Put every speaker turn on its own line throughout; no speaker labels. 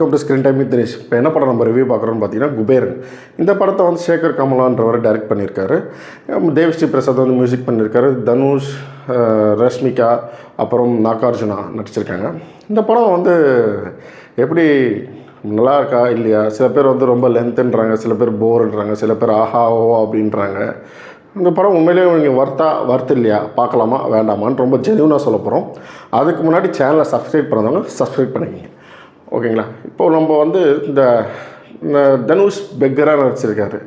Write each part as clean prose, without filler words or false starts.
Welcome to screen time with Dinesh. இப்போ என்ன படம் நம்ம ரிவ்யூ பார்க்குறோன்னு பார்த்தீங்கன்னா குபேரன். இந்த படத்தை வந்து சேகர் கமலான்றவர் டைரக்ட் பண்ணியிருக்காரு. தேவிஸ்ரீ பிரசாத் வந்து மியூசிக் பண்ணியிருக்காரு. தனுஷ், ரஷ்மிகா, அப்புறம் நாகார்ஜுனா நடிச்சிருக்காங்க. இந்த படம் வந்து எப்படி நல்லா இருக்கா இல்லையா? சில பேர் வந்து ரொம்ப லென்த்துன்றாங்க, சில பேர் போர்ன்றாங்க, சில பேர் ஆஹா ஓ அப்படின்றாங்க. இந்த படம் உண்மையிலேயே நீங்கள் வர்த்து இல்லையா, பார்க்கலாமா வேண்டாமான்னு ரொம்ப ஜென்யூனாக சொல்ல போகிறோம். அதுக்கு முன்னாடி சேனலை சப்ஸ்கிரைப் பண்ணாதவங்க சப்ஸ்கிரைப் பண்ணிக்கங்க, ஓகேங்களா? இப்போது நம்ம வந்து இந்த தனுஷ் பெக்கராக நடிச்சிருக்காரு.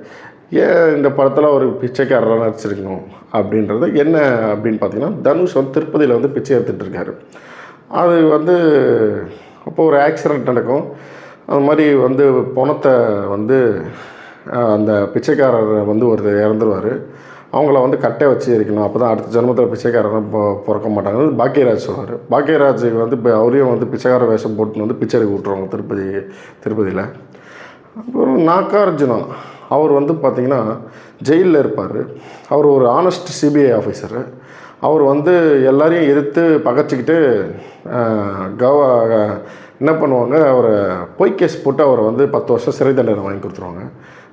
ஏன் இந்த படத்தில் ஒரு பிச்சைக்காரராக நடிச்சிருக்கணும் அப்படின்றது என்ன அப்படின்னு பார்த்தீங்கன்னா, தனுஷ் வந்து திருப்பதியில் வந்து பிச்சை எடுத்துகிட்டு இருக்காரு. அது வந்து அப்போது ஒரு ஆக்சிடெண்ட் நடக்கும். அது மாதிரி வந்து பணத்தை வந்து அந்த பிச்சைக்காரர் வந்து ஒருத்தர் இறந்துருவார். அவங்கள வந்து கட்டை வச்சு இருக்கணும், அப்போ தான் அடுத்த ஜென்மத்தில் பிச்சைக்காரன் பிறக்க மாட்டாங்க. பாக்கியராஜ் சொல்வார். பாக்கியராஜ் வந்து இப்போ அவரையும் வந்து பிச்சைக்கார வேஷம் போட்டுன்னு வந்து பிச்சை எடுக்க விட்ருவாங்க திருப்பதியில். அப்புறம் நாகார்ஜுனா அவர் வந்து பார்த்திங்கன்னா ஜெயிலில் இருப்பார். அவர் ஒரு ஆனஸ்ட் சிபிஐ ஆஃபீஸரு. அவர் வந்து எல்லாரையும் எதிர்த்து பகைச்சிக்கிட்டு என்ன பண்ணுவாங்க, அவரை பொய் கேஸ் போட்டு அவரை வந்து 10 வருஷம் சிறை தண்டனை வாங்கி கொடுத்துருவாங்க.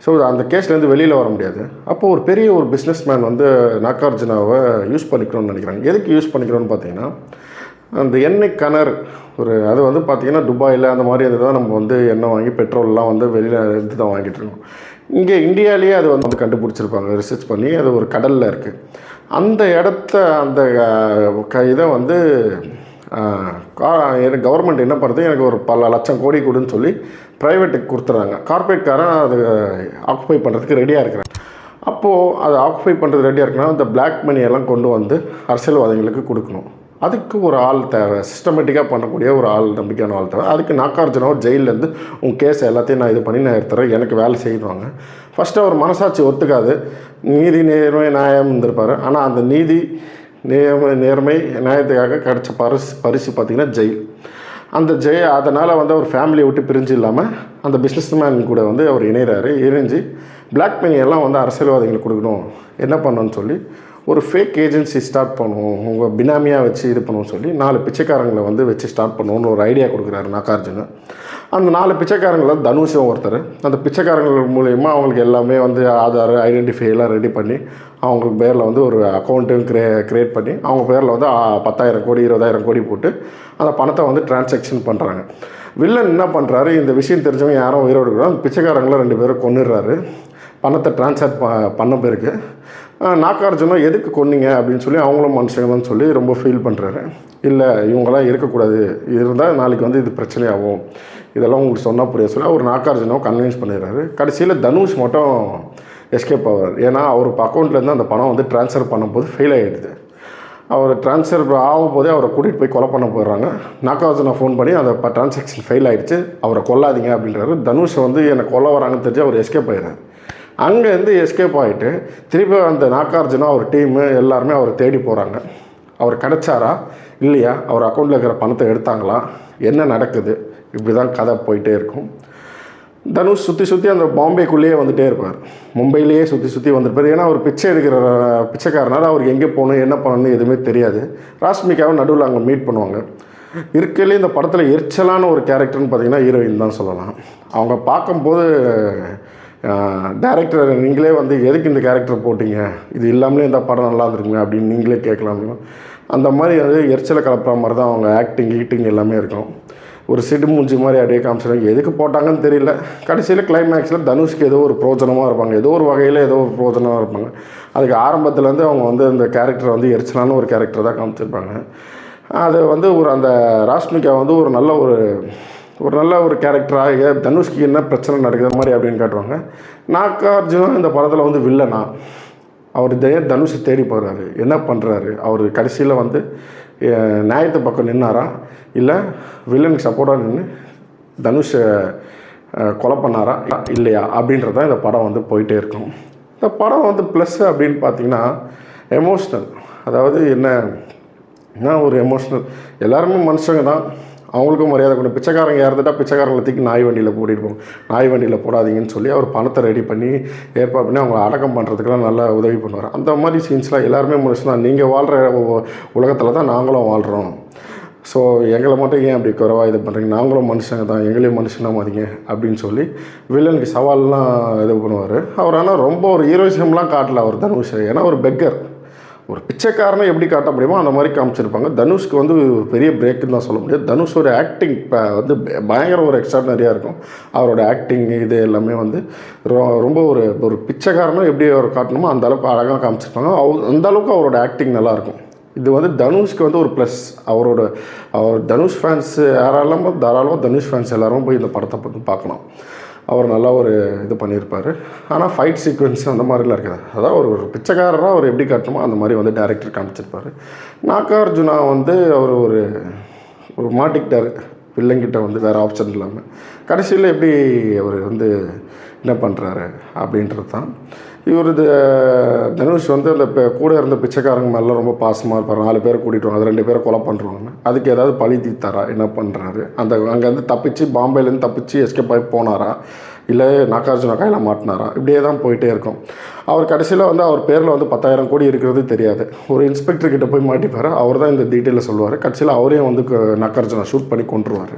ஸோ அந்த கேஸ்லேருந்து வெளியில் வர முடியாது. அப்போது ஒரு பெரிய ஒரு பிஸ்னஸ் மேன் வந்து நாகார்ஜுனாவை யூஸ் பண்ணிக்கணும்னு நினைக்கிறாங்க. எதுக்கு யூஸ் பண்ணிக்கணும்னு பார்த்தீங்கன்னா, அந்த எண்ணெய் கிணறு அது வந்து பார்த்திங்கன்னா துபாயில் அந்த மாதிரி அது தான் நம்ம வந்து எண்ணெய் வாங்கி பெட்ரோல்லாம் வந்து வெளியில் இருந்து தான் வாங்கிட்டு இருக்கோம். இங்கே இந்தியாவிலேயே அது வந்து கண்டுபிடிச்சிருப்பாங்க, ரிசர்ச் பண்ணி. அது ஒரு கடலில் இருக்குது. அந்த இடத்த அந்த இதை வந்து கவர்மெண்ட் என்ன பண்ணுறது, எனக்கு ஒரு பல லட்சம் கோடி கொடுன்னு சொல்லி ப்ரைவேட்டுக்கு கொடுத்துட்றாங்க. கார்பரேட்காரன் அது ஆக்குப்பை பண்ணுறதுக்கு ரெடியாக இருக்கிறாங்க. அப்போது அதை ஆக்குப்பை பண்ணுறது ரெடியாக இருக்குன்னா இந்த பிளாக் மணியெல்லாம் கொண்டு வந்து அரசியல்வாதிகளுக்கு கொடுக்கணும். அதுக்கு ஒரு ஆள் தேவை, சிஸ்டமேட்டிக்காக பண்ணக்கூடிய ஒரு ஆள், நம்பிக்கையான ஆள் தேவை. அதுக்கு நாகார்ஜுனாவை ஜெயிலேருந்து உங்கள் கேஸ் எல்லாத்தையும் நான் இது பண்ணி நான் எடுத்துறேன், எனக்கு வேலை செய்வாங்க. ஃபஸ்ட்டு அவர் மனசாட்சி ஒத்துக்காது. நீதி நேர்மை நியாயம் இருந்திருப்பார். ஆனால் அந்த நீதி நேர்மை நியாயத்துக்காக கிடச்ச பரிசு பார்த்திங்கன்னா ஜெயில். அந்த அதனால் வந்து அவர் ஃபேமிலியை விட்டு பிரிஞ்சு இல்லாமல் அந்த பிஸ்னஸ் மேன் கூட வந்து அவர் இணைஞ்சு பிளாக் மணியெல்லாம் வந்து அரசியல்வாதிகளுக்கு கொடுக்கணும், என்ன பண்ணணும்னு சொல்லி ஒரு ஃபேக் ஏஜென்சி ஸ்டார்ட் பண்ணுவோம், உங்கள் பினாமியாக வச்சு இது பண்ணுவோம்னு சொல்லி 4 பிச்சைக்காரங்களை வந்து வச்சு ஸ்டார்ட் பண்ணுவோன்னு ஒரு ஐடியா கொடுக்குறாரு நாகார்ஜுனா. அந்த 4 பிச்சைக்காரங்களில் தனுஷும் ஒருத்தர். அந்த பிச்சைக்காரங்கள் மூலயமா அவங்களுக்கு எல்லாமே வந்து ஆதார் ஐடென்டிஃபை எல்லாம் ரெடி பண்ணி அவங்களுக்கு பேரில் வந்து ஒரு அக்கௌண்ட்டும் க்ரியேட் பண்ணி அவங்க பேரில் வந்து 10,000 கோடி 20,000 கோடி போட்டு அந்த பணத்தை வந்து டிரான்சாக்ஷன் பண்ணுறாங்க. வில்லன் என்ன பண்ணுறாரு, இந்த விஷயம் தெரிஞ்சவங்க யாரும் உயிரோடு இருக்கிறோம், அந்த பிச்சைக்காரங்களை 2 பேரும் கொன்னுடுறாரு. பணத்தை ட்ரான்ஸ்ஃபர் பண்ண பிறகு நாகார்ஜுனா எதுக்கு கொன்னீங்க அப்படின்னு சொல்லி அவங்களும் மனுஷங்கன்னு சொல்லி ரொம்ப ஃபீல் பண்ணுறாரு. இல்லை இவங்களாம் இருக்கக்கூடாது, இருந்தால் நாளைக்கு வந்து இது பிரச்சனையாகும், இதெல்லாம் உங்களுக்கு சொன்னால் புரிய சொல்லி அவர் நாகார்ஜுனாவை கன்வின்ஸ் பண்ணிடுறாரு. கடைசியில் தனுஷ் மட்டும் எஸ்கேப் ஆவார். ஏன்னா அவர் அக்கௌண்ட்லேருந்து அந்த பணம் வந்து ட்ரான்ஸ்ஃபர் பண்ணும்போது ஃபெயில் ஆகிடுது. அவர் ட்ரான்ஸ்ஃபர் ஆகும்போதே அவரை கூட்டிகிட்டு போய் கொலை பண்ண போயிடுறாங்க. நாகார்ஜுனா ஃபோன் பண்ணி அந்த ட்ரான்சாக்ஷன் ஃபெயில் ஆகிடுச்சு, அவரை கொல்லாதீங்க அப்படின்றாரு. தனுஷை வந்து என்னை கொல்ல வராங்கன்னு தெரிஞ்சு அவர் எஸ்கேப் ஆகிடுறாரு. அங்கேருந்து எஸ்கேப் ஆகிட்டு திருப்பி அந்த நாகார்ஜுனா அவர் டீமு எல்லாருமே அவரை தேடி போகிறாங்க. அவர் கிடச்சாரா இல்லையா, அவர் அக்கௌண்ட்டில் இருக்கிற பணத்தை எடுத்தாங்களா, என்ன நடக்குது, இப்படி தான் கதை போயிட்டே இருக்கும். தனுஷ் சுற்றி அந்த பாம்பேக்குள்ளேயே வந்துகிட்டே இருப்பார், மும்பையிலேயே சுற்றி வந்துருப்பார். ஏன்னா அவர் பிச்சை எடுக்கிற பிச்சைக்காரனால அவருக்கு எங்கே போகணும் என்ன பண்ணணும்னு எதுவுமே தெரியாது. ராஷ்மிகாவை நடுவில் அங்கே மீட் பண்ணுவாங்க. இருக்கலே இந்த படத்தில் எரிச்சலான ஒரு கேரக்டர்னு பார்த்திங்கன்னா ஹீரோயின் தான் சொல்லலாம். அவங்க பார்க்கும்போது டைரக்டர் நீங்களே வந்து எதுக்கு இந்த கேரக்டர் போட்டிங்க, இது இல்லாமலே இந்த படம் நல்லா இருந்துருக்குங்க அப்படின்னு நீங்களே கேட்கலாம். அந்த மாதிரி அது எரிச்சலை கலப்புற மாதிரி தான் அவங்க ஆக்டிங் எல்லாமே இருக்கும். ஒரு சிடு மூஞ்சி மாதிரி அப்படியே காமிச்சிருக்காங்க. எதுக்கு போட்டாங்கன்னு தெரியல. கடைசியில் கிளைமேக்ஸில் தனுஷ்க்கு ஏதோ ஒரு பிரோஜனமாக இருப்பாங்க, ஏதோ ஒரு வகையில் ஏதோ ஒரு பிரோஜனமாக இருப்பாங்க. அதுக்கு ஆரம்பத்துலேருந்து அவங்க வந்து அந்த கேரக்டர் வந்து எரிச்சலான ஒரு கேரக்டர் தான் காமிச்சிருப்பாங்க. அது வந்து அந்த ராஷ்மிகா வந்து ஒரு நல்ல ஒரு கேரக்டராக தனுஷ்க்கு என்ன பிரச்சனை நடக்குது மாதிரி அப்படின்னு காட்டுவாங்க. நாகார்ஜுனா இந்த படத்தில் வந்து வில்லனா, அவர் தனுஷை தேடி போகிறாரு, என்ன பண்ணுறாரு, அவர் கடைசியில் வந்து நியாயத்தை பக்கம் நின்னாரா இல்லை வில்லனுக்கு சப்போர்ட்டாக நின்று தனுஷை கொலை பண்ணாரா இல்லையா அப்படின்றதான் இந்த படம் வந்து போயிட்டே இருக்கும். இந்த படம் வந்து ப்ளஸ் அப்படின்னு பார்த்திங்கன்னா எமோஷ்னல். அதாவது என்ன ஒரு எமோஷ்னல், எல்லாருமே மனுஷங்க தான், அவங்களுக்கும் மரியாதை கொண்டு பிச்சைக்காரங்க இறந்துட்டால் பிச்சைக்காரங்களை தூக்கி நாய் வண்டியில் போட்டிருப்போம், நாய் வண்டியில் போடாதீங்கன்னு சொல்லி அவர் பணத்தை ரெடி பண்ணி ஏற்பாடு பண்ணி அவங்க அடக்கம் பண்ணுறதுக்கெல்லாம் நல்லா உதவி பண்ணுவார். அந்த மாதிரி சீன்ஸ்லாம் எல்லாருமே மனுஷன் தான். நீங்கள் வாழ்கிற உலகத்தில் தான் நாங்களும் வாழ்கிறோம், ஸோ எங்களை மட்டும் ஏன் அப்படி குறைவாக இது பண்ணுறீங்க, நாங்களும் மனுஷங்க தான், எங்களையும் மனுஷனாக மதிங்க அப்படின்னு சொல்லி வில்லனுக்கு சவால்லாம் இது பண்ணுவார். அவர் ஆனால் ரொம்ப ஒரு ஹீரோயிசம்லாம் காட்டல அவர் தனுஷ். ஏன்னா ஒரு பெக்கர், ஒரு பிச்சைக்காரனை எப்படி காட்ட முடியுமோ அந்த மாதிரி காமிச்சிருப்பாங்க. தனுஷ்க்கு வந்து ஒரு பெரிய பிரேக்குன்னு தான் சொல்ல முடியாது. தனுஷோட ஆக்டிங் வந்து பயங்கர ஒரு எக்ஸ்ட்ரானரியாக இருக்கும். அவரோட ஆக்டிங் இது எல்லாமே வந்து ரொம்ப ஒரு ஒரு பிச்சைக்காரனை எப்படி அவர் காட்டணுமோ அந்த அளவுக்கு அழகாக காமிச்சிருப்பாங்க. அந்த அளவுக்கு அவரோட ஆக்டிங் நல்லாயிருக்கும். இது வந்து தனுஷ்க்கு வந்து ஒரு ப்ளஸ். அவர் தனுஷ் ஃபேன்ஸ் யாரெல்லாம் தாராளமாக தனுஷ் ஃபேன்ஸ் எல்லோரும் போய் இந்த படத்தை பற்றி பார்க்கலாம். அவர் நல்லா ஒரு இது பண்ணியிருப்பார். ஆனால் ஃபைட் சீக்வன்ஸ் அந்த மாதிரிலாம் இருக்காது. அதான் ஒரு பிச்சைக்காரராக அவர் எப்படி காட்டணுமோ அந்த மாதிரி வந்து டேரக்டர் காமிச்சிருப்பார். நாகார்ஜுனா வந்து அவர் ஒரு மாட்டிக்கிட்டார் வில்லங்கிட்ட வந்து வேறு ஆப்ஷன் இல்லாமல். கடைசியில் எப்படி அவர் வந்து என்ன பண்ணுறாரு அப்படின்றது தான். இவர் தனுஷ் வந்து அந்த கூட இருந்த பிச்சைக்காரங்க மேலே ரொம்ப பாசமாக இருப்பார். 4 பேரை கூட்டிகிட்டு வாங்க, அது 2 பேரை கொலை பண்ணுறாங்க. அதுக்கு ஏதாவது பழி தீர்த்தாரா, என்ன பண்ணுறாரு, அங்கேருந்து தப்பிச்சு பாம்பேலேருந்து தப்பிச்சு எஸ்கேப் ஆகி போனாரா, இல்லை நாகார்ஜுனா கையில் மாட்டினாரா, இப்படியே தான் போயிட்டே இருக்கும். அவர் கடைசியில் வந்து அவர் பேரில் வந்து 10,000 கோடி இருக்கிறது தெரியாது. ஒரு இன்ஸ்பெக்டர்கிட்ட போய் மாட்டிப்பார். அவர் தான் இந்த டீட்டெயிலை சொல்லுவார். கடைசியில் அவரையும் வந்து நாகார்ஜுனா ஷூட் பண்ணி கொண்டுருவார்.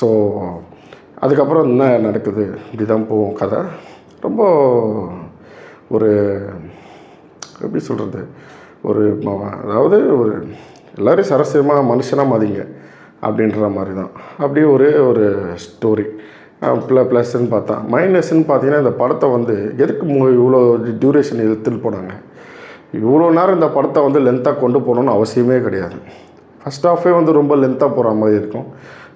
ஸோ அதுக்கப்புறம் என்ன நடக்குது, இப்படி தான் போகும் கதை. ரொம்ப ஒரு எப்படி சொல்கிறது, அதாவது ஒரு எல்லோரும் சரசியமாக மனுஷனாக மதிங்க அப்படின்ற மாதிரி தான். அப்படியே ஒரு ஸ்டோரி. ப்ளஸ்ன்னு பார்த்தா மைனஸ்ன்னு பார்த்தீங்கன்னா, இந்த படத்தை வந்து எதுக்கு இவ்வளோ டியூரேஷன் எடுத்துகிட்டு போனாங்க. இவ்வளோ நேரம் இந்த படத்தை வந்து லென்த்தாக கொண்டு போகணுன்னு அவசியமே கிடையாது. ஃபஸ்ட் ஹாஃபே வந்து ரொம்ப லென்த்தாக போகிற மாதிரி இருக்கும்.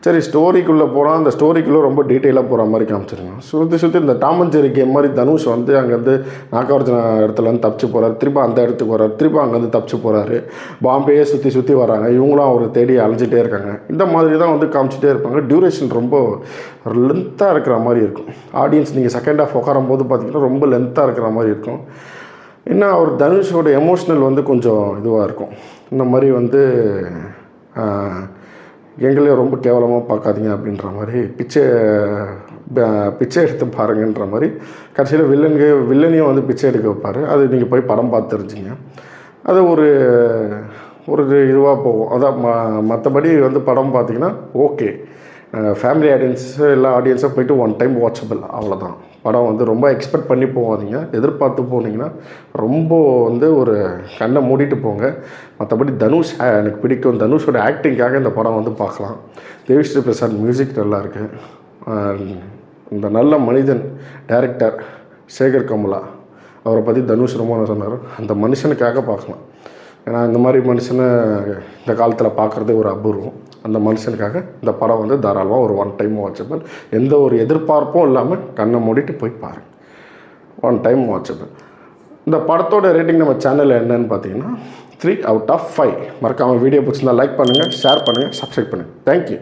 சரி, ஸ்டோரிக்குள்ளே போனால் அந்த ஸ்டோரிக்குள்ளே ரொம்ப டீட்டெயிலாக போகிற மாதிரி காமிச்சிருங்க. சுற்றி இந்த டாம் அண்ட் ஜெர்ரி கேம் மாதிரி தனுஷ் வந்து அங்கேருந்து நாகார்ஜுனா இடத்துலேருந்து தப்பிச்சு போகிறார், திரும்ப அந்த இடத்துக்கு வர்றார், திரும்ப அங்கேருந்து தப்பிச்சு போகிறாரு, பாம்பேயே சுற்றி வராங்க, இவங்களும் அவர் தேடி அலைஞ்சிட்டே இருக்காங்க. இந்த மாதிரி தான் வந்து காமிச்சிட்டே இருப்பாங்க. டியூரேஷன் ரொம்ப லென்த்தாக இருக்கிற மாதிரி இருக்கும். ஆடியன்ஸ் நீங்கள் செகண்ட் ஹாஃப் உட்காரும் போது பார்த்திங்கன்னா ரொம்ப லென்த்தாக இருக்கிற மாதிரி இருக்கும். ஏன்னா அவர் தனுஷோட எமோஷ்னல் வந்து கொஞ்சம் இதுவாக இருக்கும். இந்த மாதிரி வந்து எங்களையும் ரொம்ப கேவலமாக பார்க்காதீங்க அப்படின்ற மாதிரி பிச்சை எடுத்து பாருங்கன்ற மாதிரி கடைசியில் வில்லனையும் வந்து பிச்சை எடுக்க வைப்பார். அது நீங்கள் போய் படம் பார்த்து தெரிஞ்சிங்க. அது ஒரு இதுவாக போகும். அதான் மற்றபடி வந்து படம் பார்த்திங்கன்னா ஓகே, ஃபேமிலி ஆடியன்ஸ் எல்லா ஆடியன்ஸும் போய்ட்டு ஒன் டைம் வாட்சபிள், அவ்வளோதான். படம் வந்து ரொம்ப எக்ஸ்பெக்ட் பண்ணி போகாதீங்க. எதிர்பார்த்து போனீங்கன்னா ரொம்ப வந்து ஒரு கண்ணை மூடிட்டு போங்க. மற்றபடி தனுஷ் எனக்கு பிடிக்கும். தனுஷோட ஆக்டிங்காக இந்த படம் வந்து பார்க்கலாம். தேவிஸ்ரீ பிரசாத் மியூசிக் நல்லாயிருக்கு. இந்த நல்ல மனிதன் டைரக்டர் சேகர் கமலா, அவரை பற்றி தனுஷ் ரொம்ப சொன்னார். அந்த மனுஷனுக்காக பார்க்கலாம். ஏன்னா இந்த மாதிரி மனுஷனை இந்த காலத்தில் பார்க்குறதே ஒரு அபூர்வம். அந்த மனுஷனுக்காக இந்த படம் வந்து தாராளமாக ஒரு ஒன் டைம் வாட்சபிள். எந்த ஒரு எதிர்பார்ப்பும் இல்லாமல் கண்ணை மூடிட்டு போய் பாருங்கள். One time watchable. இந்த படத்தோட ரேட்டிங் நம்ம சேனலில் என்னன்னு பார்த்தீங்கன்னா 3/5. மறக்காமல் வீடியோ பிடிச்சிருந்தா லைக் பண்ணுங்கள், ஷேர் பண்ணுங்கள், சப்ஸ்கிரைப் பண்ணுங்கள். தேங்க்யூ.